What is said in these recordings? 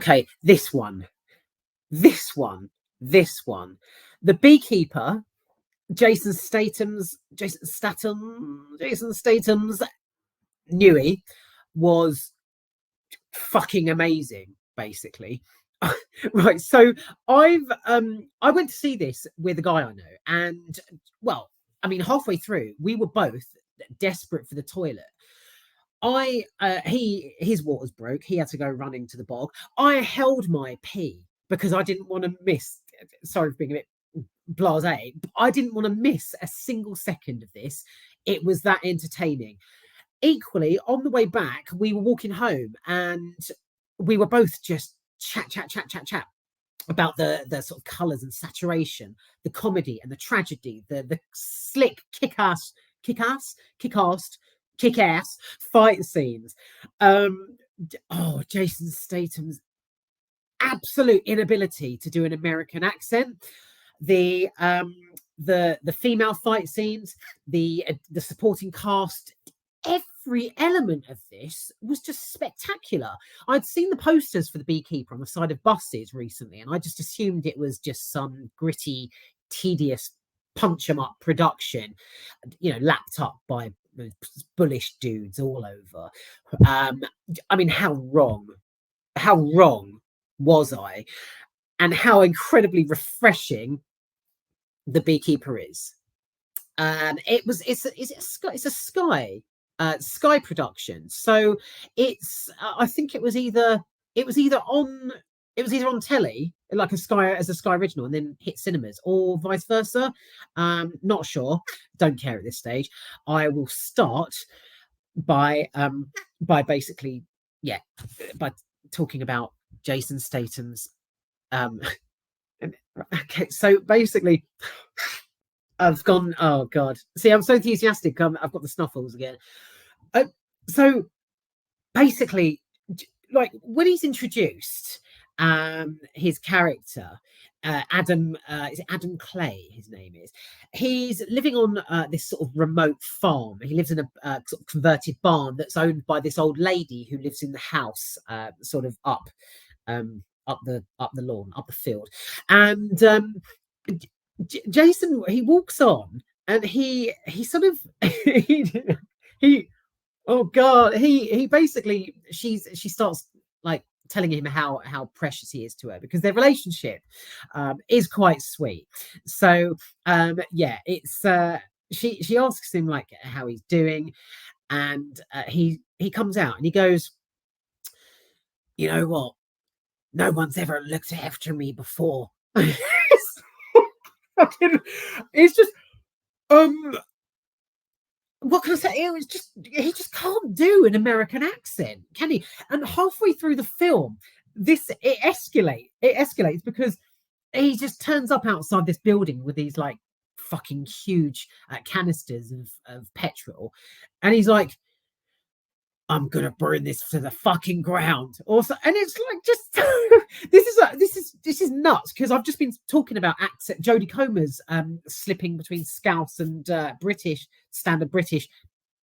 Okay, this one. The Beekeeper, Jason Statham's Newey was fucking amazing, basically. Right, so I went to see this with a guy I know, and well, I mean, halfway through, we were both desperate for the toilet. His waters broke. He had to go running to the bog. I held my pee because I didn't want to miss. Sorry for being a bit blasé. I didn't want to miss a single second of this. It was that entertaining. Equally, on the way back, we were walking home and we were both just chat about the sort of colours and saturation, the comedy and the tragedy, the slick kick-ass fight scenes. Jason Statham's absolute inability to do an American accent, the female fight scenes, the supporting cast, every element of this was just spectacular. I'd seen the posters for the Beekeeper on the side of buses recently, and I just assumed it was just some gritty, tedious punch 'em up production, lapped up by bullish dudes all over. I mean, how wrong was I? And how incredibly refreshing the Beekeeper is. It's a Sky production, so it's I think it was either on telly, like a Sky original, and then hit cinemas, or vice versa. Not sure, don't care at this stage. I will start by basically by talking about Jason Statham's okay, so basically I've gone, oh god, see, I'm so enthusiastic. I've got the snuffles again. So basically, like, when he's introduced, his character, Adam, is it Adam Clay? His name is. He's living on this sort of remote farm. He lives in a sort of converted barn that's owned by this old lady who lives in the house, sort of up the lawn, up the field, and Jason, he walks on, and he sort of he oh god, he basically she starts like telling him how precious he is to her, because their relationship is quite sweet. So it's she asks him like how he's doing, and he comes out and he goes, you know what, no one's ever looked after me before. It's just what can I say? It was just, he just can't do an American accent, can he? And halfway through the film, it escalates because he just turns up outside this building with these like fucking huge canisters of petrol, and he's like, I'm gonna burn this to the fucking ground. Also, and it's like, just this is nuts, because I've just been talking about Jodie Comer's slipping between Scouse and standard British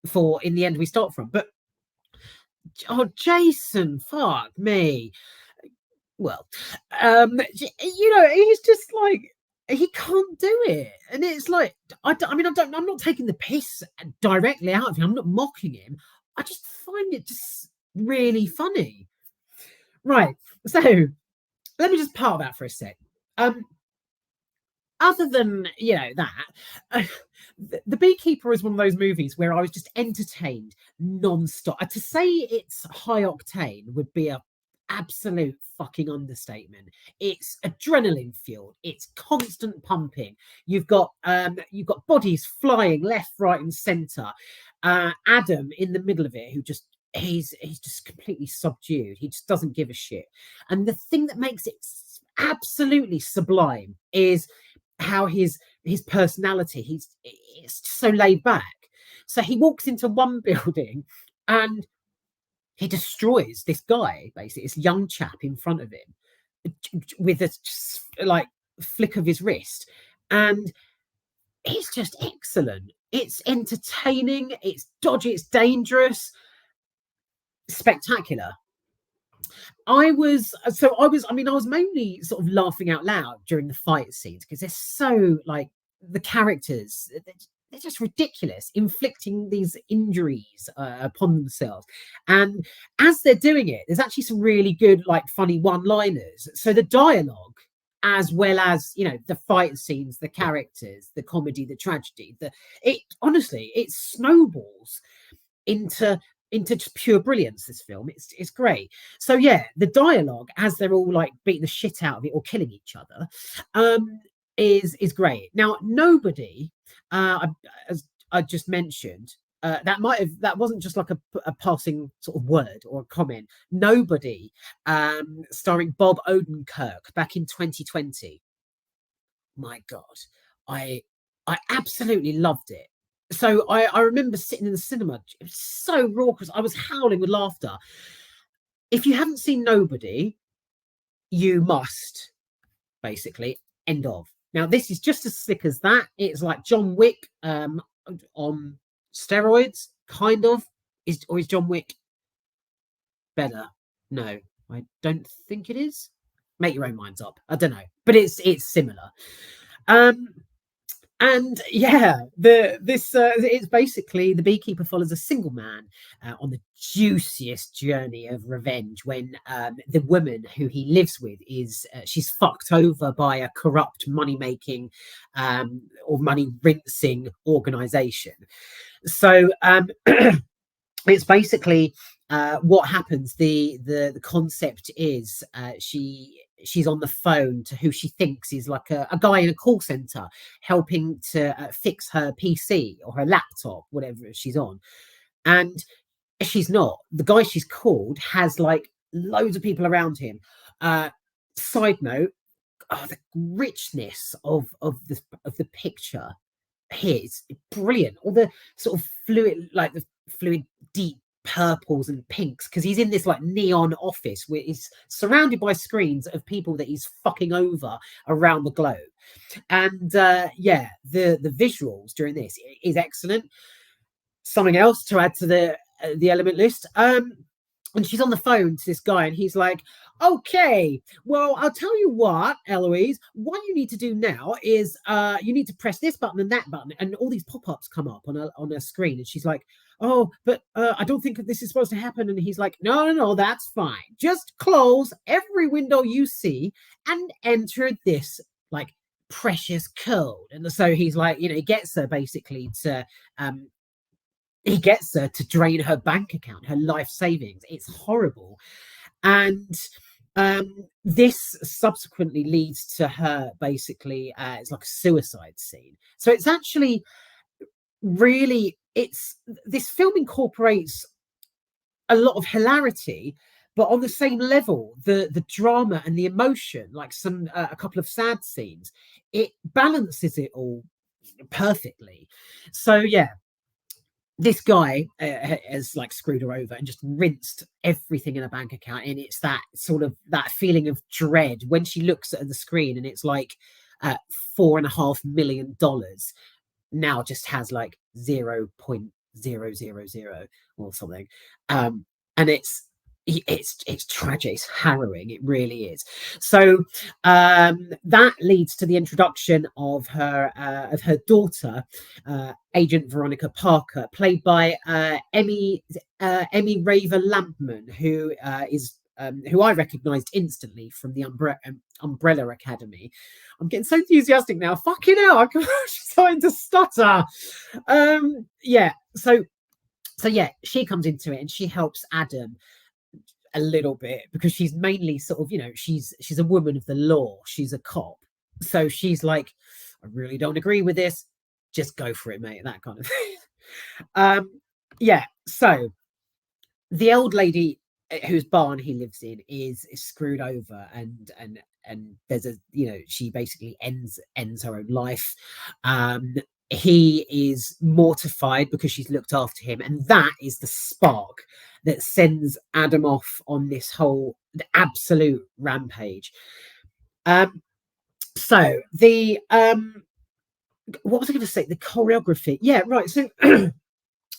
for In the End We Start From. But Jason, fuck me. Well, he's just like, he can't do it, and it's like, I'm not taking the piss directly out of him. I'm not mocking him. I just find it just really funny. Right, so let me just park that for a sec. Other than that, the Beekeeper is one of those movies where I was just entertained non-stop. To say it's high octane would be a absolute fucking understatement. It's adrenaline fueled. It's constant pumping. You've got bodies flying left, right, and centre. Adam in the middle of it, who just he's just completely subdued. He just doesn't give a shit. And the thing that makes it absolutely sublime is how his personality. It's so laid back. So he walks into one building and he destroys this guy, basically, this young chap in front of him, with a like flick of his wrist, and it's just excellent. It's entertaining, it's dodgy, it's dangerous, spectacular. I mean, I was mainly sort of laughing out loud during the fight scenes because they're so like the characters, they're just ridiculous, inflicting these injuries upon themselves. And as they're doing it, there's actually some really good, like funny one-liners. So the dialogue, as well as the fight scenes, the characters, the comedy, the tragedy, it honestly it snowballs into just pure brilliance. This film, it's great. So yeah, the dialogue as they're all like beating the shit out of it or killing each other is great. Now nobody, as I just mentioned, that wasn't just like a passing sort of word or a comment. Nobody, starring Bob Odenkirk back in 2020. My God, I I absolutely loved it. So I remember sitting in the cinema. It was so raucous. I was howling with laughter. If you haven't seen Nobody, you must, basically. End of. Now this is just as slick as that. It's like John Wick on steroids, kind of. Is John Wick better? No, I don't think it is. Make your own minds up. I don't know, but it's similar. Um, And yeah, it's basically the beekeeper follows a single man on the juiciest journey of revenge when the woman who he lives with is she's fucked over by a corrupt money making or money rinsing organization. So it's basically what happens. The concept is she's on the phone to who she thinks is like a guy in a call center helping to fix her PC or her laptop, whatever she's on. And she's not. The guy she's called has like loads of people around him. Side note, the richness of the picture here is brilliant. All the sort of fluid, like the fluid, deep purples and pinks, because he's in this like neon office where he's surrounded by screens of people that he's fucking over around the globe. And yeah, the visuals during this is excellent. Something else to add to the element list. And she's on the phone to this guy, and he's like, okay, well, I'll tell you what, Eloise, what you need to do now is you need to press this button and that button, and all these pop-ups come up on a screen. And she's like, oh, but I don't think this is supposed to happen. And he's like, no, that's fine. Just close every window you see and enter this like precious code. And so he's like, he gets her basically to drain her bank account, her life savings. It's horrible. And this subsequently leads to her basically, it's like a suicide scene. So it's actually really, this film incorporates a lot of hilarity, but on the same level, the drama and the emotion, like a couple of sad scenes, it balances it all perfectly. So yeah, this guy has like screwed her over and just rinsed everything in her bank account. And it's that sort of that feeling of dread when she looks at the screen and it's like $4.5 million now just has like 0.000 or something. And it's tragic, it's harrowing, it really is. So that leads to the introduction of her daughter, Agent Veronica Parker, played by Emmy Raver Lampman, who I recognised instantly from the Umbrella Academy. I'm getting so enthusiastic now. Fucking hell, I'm starting to stutter. Yeah, so yeah, she comes into it and she helps Adam a little bit because she's mainly sort of, she's a woman of the law. She's a cop. So she's like, I really don't agree with this. Just go for it, mate. That kind of thing. Yeah. So the old lady whose barn he lives in is screwed over, and there's she basically ends her own life. He is mortified because she's looked after him, and that is the spark that sends Adam off on this whole absolute rampage. So the what was I going to say? The choreography, yeah, right. So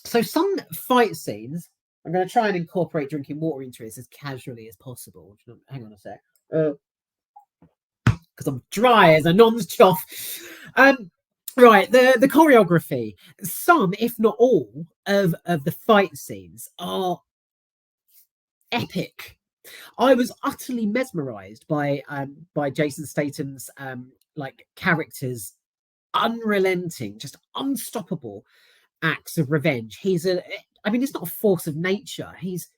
so some fight scenes I'm going to try and incorporate drinking water into this as casually as possible. Hang on a sec. Because I'm dry as a non's choff. Right, the choreography. Some, if not all, of the fight scenes are epic. I was utterly mesmerized by Jason Statham's like characters unrelenting, just unstoppable acts of revenge. I mean, it's not a force of nature. He's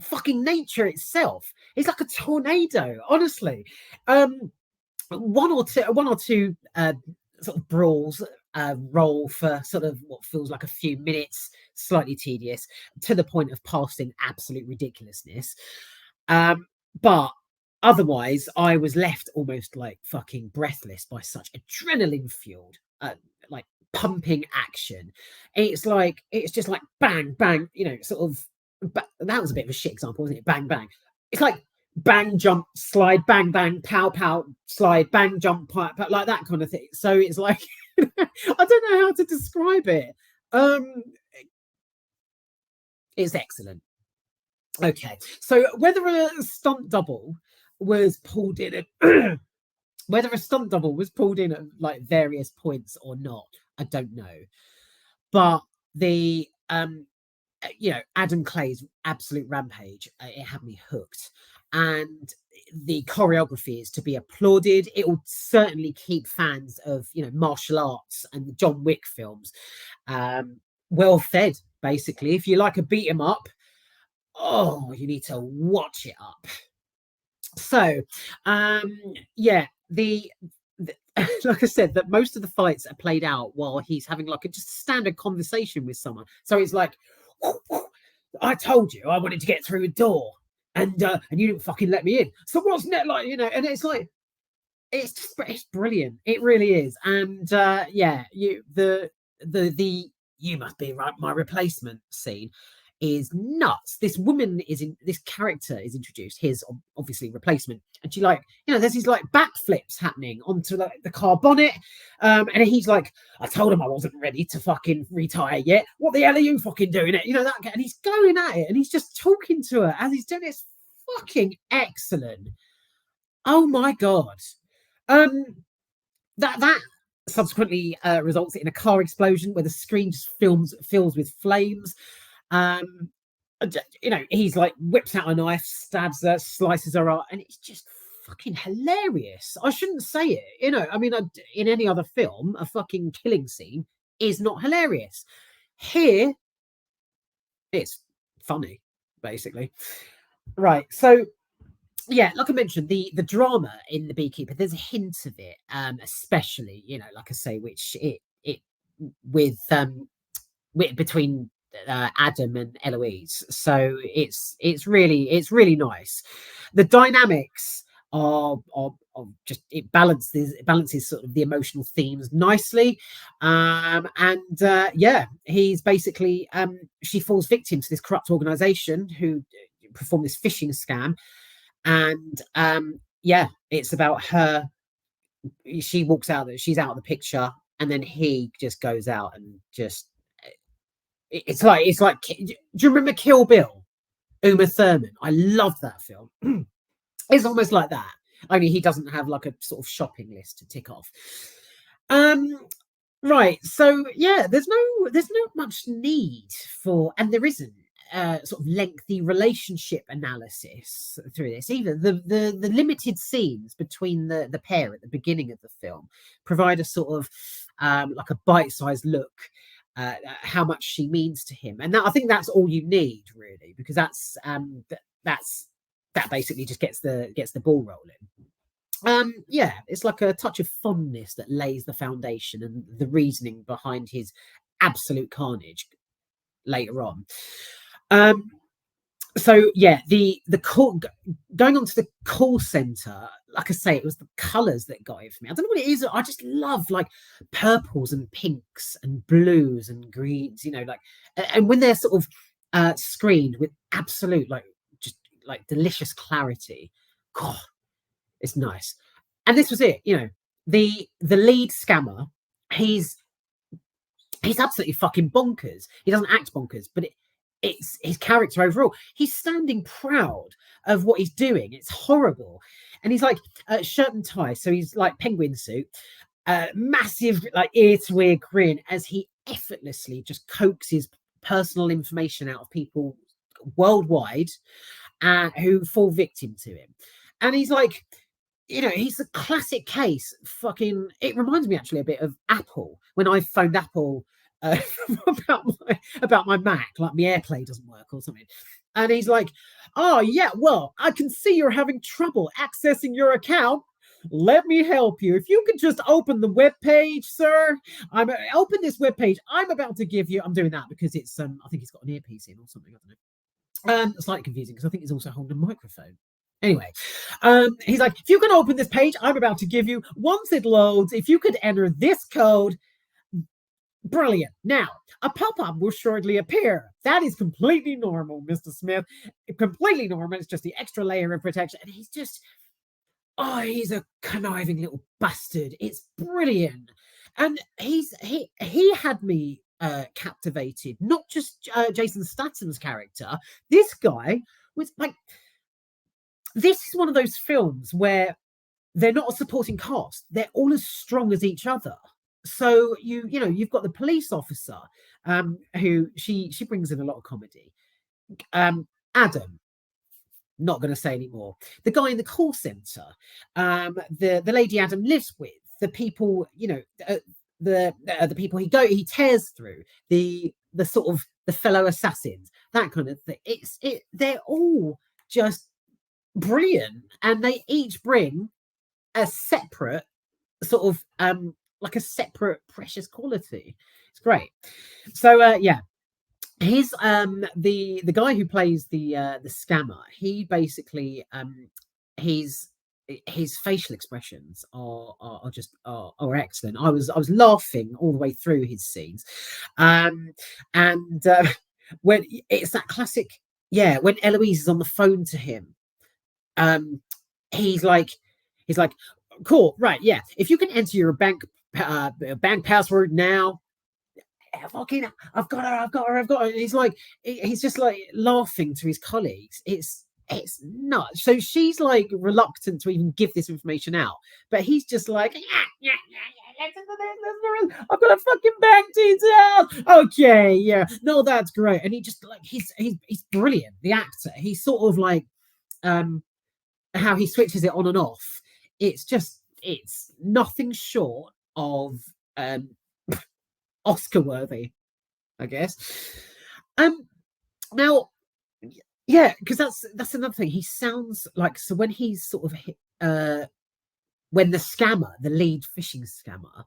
fucking nature itself. He's like a tornado, honestly. One or two sort of brawls roll for sort of what feels like a few minutes, slightly tedious, to the point of passing absolute ridiculousness. But otherwise, I was left almost like fucking breathless by such adrenaline fueled, like pumping action. It's just like bang, bang, sort of. That was a bit of a shit example, wasn't it? Bang, bang. It's like bang, jump, slide, bang, bang, pow, pow, slide, bang, jump, pow, pow, like that kind of thing. So it's like, I don't know how to describe it. It's excellent. Okay, so whether a stunt double was pulled in at whether a stunt double was pulled in at like various points or not, I don't know. But the Adam Clay's absolute rampage, it had me hooked. And the choreography is to be applauded. It will certainly keep fans of martial arts and the John Wick films well fed. Basically, if you like a beat 'em up, oh, you need to watch it up. So, yeah, the like I said, that most of the fights are played out while he's having like a just standard conversation with someone. So it's like, I told you I wanted to get through a door, and you didn't fucking let me in. So what's net like, And it's like, it's brilliant. It really is. And yeah, the you must be right, my replacement scene is nuts. This character is introduced, his obviously replacement, and she there's these like backflips happening onto like the car bonnet, and he's like, I told him I wasn't ready to fucking retire yet. What the hell are you fucking doing it? And he's going at it, and he's just talking to her as he's doing it. It's fucking excellent. Oh my god. That subsequently results in a car explosion where the screen just fills with flames. He's like whips out a knife, stabs her, slices her up, and it's just fucking hilarious. I shouldn't say it, I mean, in any other film, a fucking killing scene is not hilarious. Here, it's funny, basically. Right, so yeah, like I mentioned, the drama in The Beekeeper, there's a hint of it, especially, like I say, which it with between Adam and Eloise. So it's really nice. The dynamics are just it balances sort of the emotional themes nicely. And yeah, he's basically she falls victim to this corrupt organization who perform this phishing scam. And yeah, it's about her. She's out of the picture, and then he just goes out and just it's like do you remember Kill Bill? Uma Thurman. I love that film. It's almost like that. Only he doesn't have like a sort of shopping list to tick off. Right. So yeah, there's not much need for, and there isn't sort of lengthy relationship analysis through this either. The limited scenes between the pair at the beginning of the film provide a sort of like a bite-sized look at how much she means to him, and I think that's all you need, really, because that basically just gets the ball rolling. Yeah, it's like a touch of fondness that lays the foundation and the reasoning behind his absolute carnage later on. So yeah, the call, going on to the call center, like I say, it was the colors that got it for me. I don't know what it is. I just love like purples and pinks and blues and greens, and when they're sort of screened with absolute just delicious clarity. God, it's nice. And this was it, the lead scammer, he's absolutely fucking bonkers. He doesn't act bonkers, but it's his character overall. He's standing proud of what he's doing. It's horrible. And he's like shirt and tie. So he's like penguin suit, massive like ear to ear grin as he effortlessly just coaxes personal information out of people worldwide who fall victim to him. And he's like, he's a classic case. Fucking, it reminds me actually a bit of Apple when I phoned Apple uh, about my Mac, like my AirPlay doesn't work or something. And he's like, "Oh yeah, well, I can see you're having trouble accessing your account. Let me help you. If you could just open the web page, sir. Open this web page. I'm about to give you." I'm doing that because it's I think he's got an earpiece in or something. I don't know. Slightly confusing because I think he's also holding a microphone. Anyway, he's like, "If you can open this page, I'm about to give you, once it loads, if you could enter this code, brilliant. Now, a pop-up will shortly appear. That is completely normal, Mr. Smith. Completely normal. It's just the extra layer of protection." And he's just, he's a conniving little bastard. It's brilliant. And he had me captivated. Not just Jason Statham's character. This guy was like, this is one of those films where they're not a supporting cast. They're all as strong as each other. So you've got the police officer, who she brings in a lot of comedy. Adam, not going to say anymore. The guy in the call center, the lady Adam lives with, the people, the people he tears through, the sort of the fellow assassins, that kind of thing. They're all just brilliant, and they each bring a separate sort of like a separate precious quality. It's great. So yeah, he's the guy who plays the scammer. He basically his facial expressions are just are excellent. I was laughing all the way through his scenes, and when it's that classic, when Eloise is on the phone to him, he's like, "Cool, right, yeah. If you can enter your bank password now." I've got her. And he's just like laughing to his colleagues. It's nuts. So she's like reluctant to even give this information out, but he's just like, yeah. I've got a fucking bank detail. Okay, yeah, no, that's great. And he just like he's brilliant. The actor, he's sort of like how he switches it on and off. It's nothing short of Oscar worthy, I guess. Now, yeah, because that's another thing. He sounds like, so when he's sort of when the scammer, the lead phishing scammer,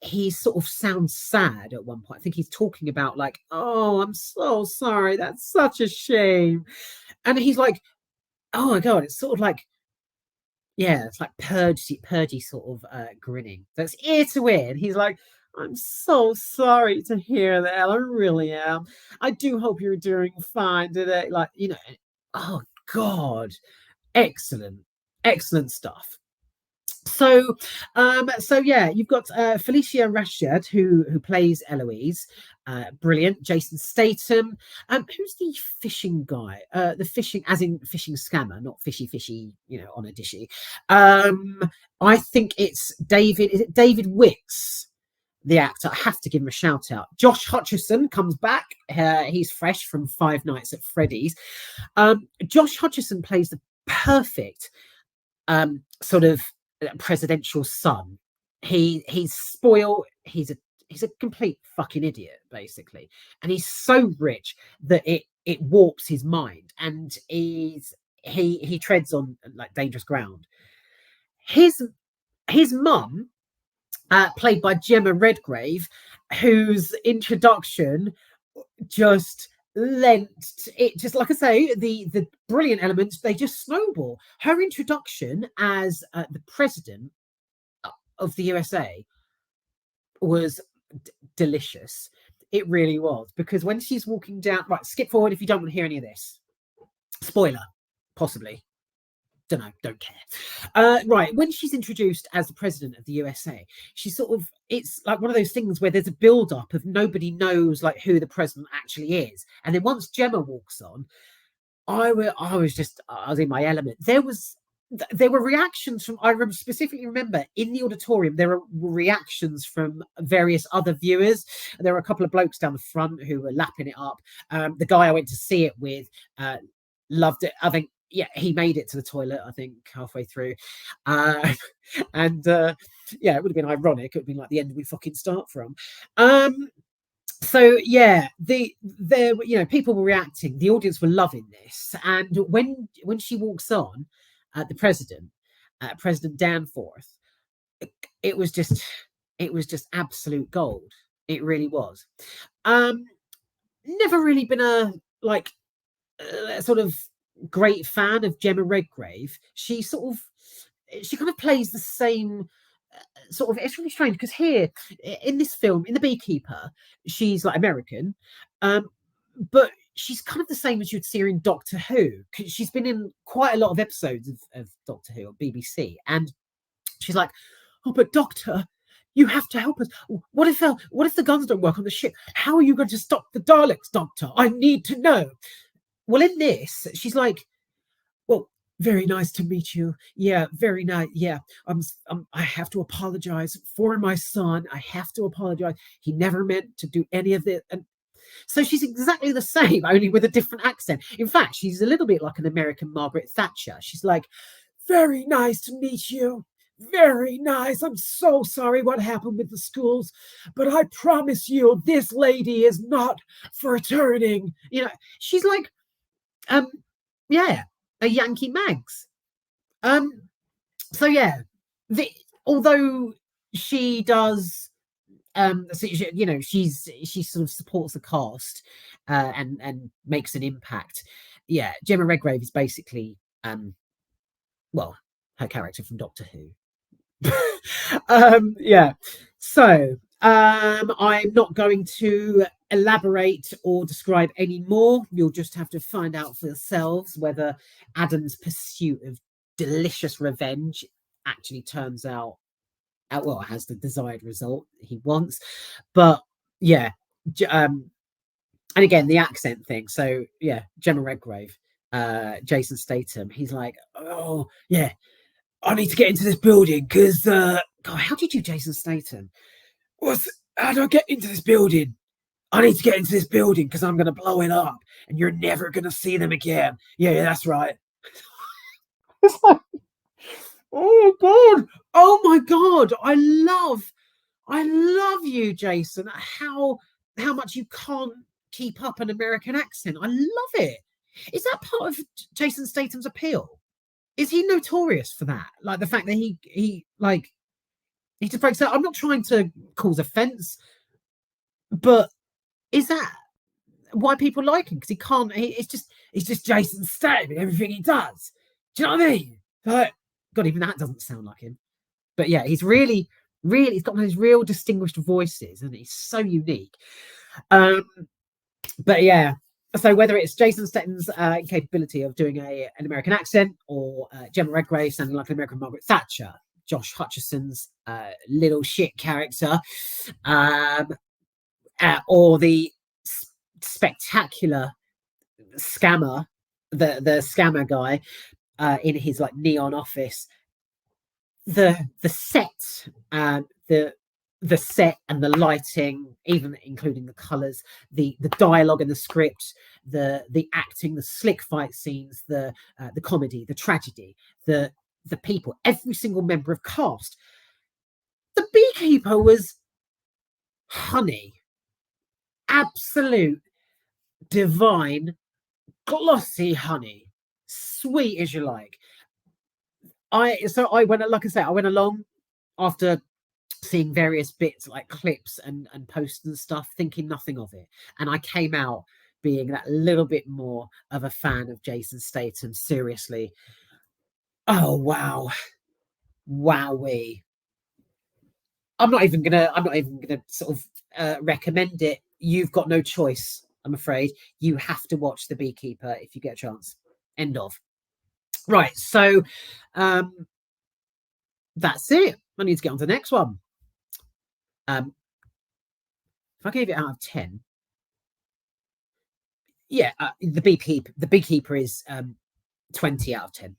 he sort of sounds sad at one point. I think he's talking about like, "Oh, I'm so sorry. That's such a shame." And he's like, "Oh my God," it's sort of like, yeah, it's like purgy sort of grinning. That's ear to ear. And he's like, "I'm so sorry to hear that. I really am. I do hope you're doing fine today." Like, oh God, excellent, excellent stuff. So yeah, you've got Felicia Rashad who plays Eloise, brilliant. Jason Statham, who's the fishing guy? The fishing, as in fishing scammer, not fishy, on a dishy. I think it's David. Is it David Wicks? The actor, I have to give him a shout out. Josh Hutcherson comes back. He's fresh from Five Nights at Freddy's. Josh Hutcherson plays the perfect sort of presidential son. He's spoiled. He's a complete fucking idiot, basically, and he's so rich that it warps his mind, and he treads on like dangerous ground. His mum, played by Gemma Redgrave, whose introduction just lent it, just like I say, the brilliant elements, they just snowball. Her introduction as the president of the USA was delicious. It really was, because when she's walking down, right, skip forward if you don't want to hear any of this. Spoiler, possibly. don't know, don't care. Right, when she's introduced as the president of the USA, she sort of, it's like one of those things where there's a build up of nobody knows like who the president actually is, and then once Gemma walks on, I was in my element. There were reactions from, specifically remember in the auditorium there were reactions from various other viewers. There were a couple of blokes down the front who were lapping it up. The guy I went to see it with loved it. I think, yeah, he made it to the toilet, I think, halfway through. And yeah, it would have been ironic. It would have been like the end we fucking start from. So yeah, there, you know, people were reacting, the audience were loving this, and when she walks on, the President Danforth, it was just absolute gold. It really was. Never really been a like sort of great fan of Gemma Redgrave. She kind of plays the same sort of, it's really strange because here in this film, in The Beekeeper, she's like American, but she's kind of the same as you'd see her in Doctor Who. She's been in quite a lot of episodes of Doctor Who on BBC, and she's like, oh, but Doctor, you have to help us. What if the guns don't work on the ship? How are you going to stop the Daleks, Doctor? I need to know. Well, in this, she's like, well, very nice to meet you. Yeah, very nice. Yeah, I have to apologize for my son. I have to apologize. He never meant to do any of this. And so she's exactly the same, only with a different accent. In fact, she's a little bit like an American Margaret Thatcher. She's like, very nice to meet you. Very nice. I'm so sorry what happened with the schools, but I promise you, this lady is not for turning. You know, she's like, yeah, a Yankee Mags. So yeah, although she does, so she, you know, she sort of supports the cast and makes an impact. Yeah, Gemma Redgrave is basically well, her character from Doctor Who. Yeah, so I'm not going to elaborate or describe any more. You'll just have to find out for yourselves whether Adam's pursuit of delicious revenge actually turns out well, has the desired result he wants. But yeah, and again, the accent thing. So yeah, Gemma Redgrave, Jason Statham, he's like, oh yeah, I need to get into this building because God, how did you, Jason Statham? How do I get into this building? I need to get into this building because I'm going to blow it up and you're never going to see them again. Yeah, that's right. It's like, oh God, oh my God, I love you, Jason. How much you can't keep up an American accent. I love it. Is that part of Jason Statham's appeal? Is he notorious for that? Like the fact that he just breaks out. I'm not trying to cause offense, but is that why people like him? Because he can't. It's just Jason Statham in everything he does. Do you know what I mean? Like, God, even that doesn't sound like him. But yeah, he's really, he's got one of those real distinguished voices, and he's so unique. But yeah, so whether it's Jason Statham's capability of doing an American accent, or Gemma Redgrave sounding like an American Margaret Thatcher, Josh Hutcherson's little shit character, or the spectacular scammer, the scammer guy in his like neon office, the set, the set and the lighting, even including the colors, the dialogue and the script, the acting, the slick fight scenes, the comedy, the tragedy, the people, every single member of cast. The Beekeeper was honey, absolute divine, glossy honey, sweet as you like. I went, like I say, I went along after seeing various bits like clips and posts and stuff, thinking nothing of it, and I came out being that little bit more of a fan of Jason Statham. Seriously, oh wow, wowee. I'm not even gonna sort of recommend it. You've got no choice, I'm afraid. You have to watch The Beekeeper if you get a chance. End of. Right. So that's it. I need to get on to the next one. If I gave it out of 10, yeah, the Beekeeper is 20 out of 10.